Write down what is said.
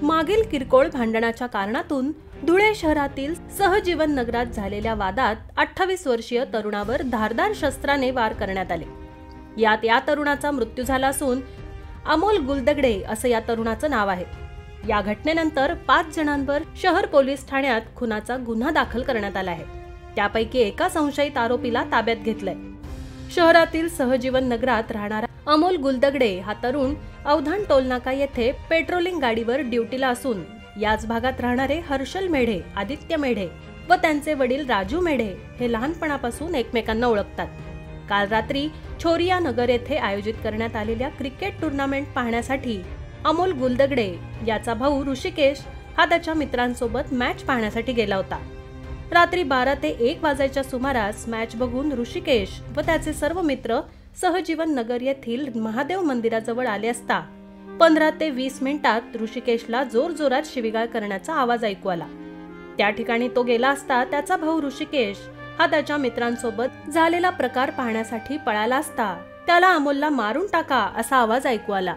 मागील किरकोळ भांडणाच्या कारणातून धुळे शहरातील सहजीवन नगरात झालेल्या वादात 28 वर्षीय तरुणावर धारदार शस्त्राने वार करण्यात आले। यात या तरुणाचा मृत्यू झाला असून अमोल गुलदगडे असं या तरुणाचं नाव आहे। या घटनेनंतर 5 जणांवर शहर पोलीस ठाण्यात खुनाचा गुन्हा दाखल करण्यात आला आहे। त्यापैकी एका संशयित आरोपीला ताब्यात घेतलंय। शहरातील सहजीवन नगरात राहणारा अमोल गुलदगडे हा तरुण अवधान टोलनाका येथे पेट्रोलिंग गाडीवर ड्युटीला असून याच भागात राहणारे हर्षल मेढे, आदित्य मेढे व त्यांचे वडील राजू मेढे हे लहानपणापासून एकमेकांना ओळखतात। काल रात्री छोरिया नगर येथे आयोजित करण्यात आलेल्या क्रिकेट टूर्नामेंट पाहण्यासाठी अमोल गुलदगडे याचा भाऊ ऋषिकेश हा त्याच्या मित्रांसोबत मॅच पाहण्यासाठी गेला होता। रात्री 12 ते 1 वाजायच्या सुमारास मॅच बघून ऋषिकेश व त्याचे सर्व मित्र सहजीवन नगर येथील महादेव मंदिराजवळ आले असता 15 ते 20 मिनिटात ऋषिकेशला जोरजोरात शिवीगाळ करण्याचा आवाज ऐकू आला। त्या ठिकाणी तो गेला असता त्याचा भाऊ ऋषिकेश हा त्याच्या मित्रांसोबत झालेला प्रकार पाहण्यासाठी पळाला असता त्याला अमोलला मारून टाका असा आवाज ऐकू आला।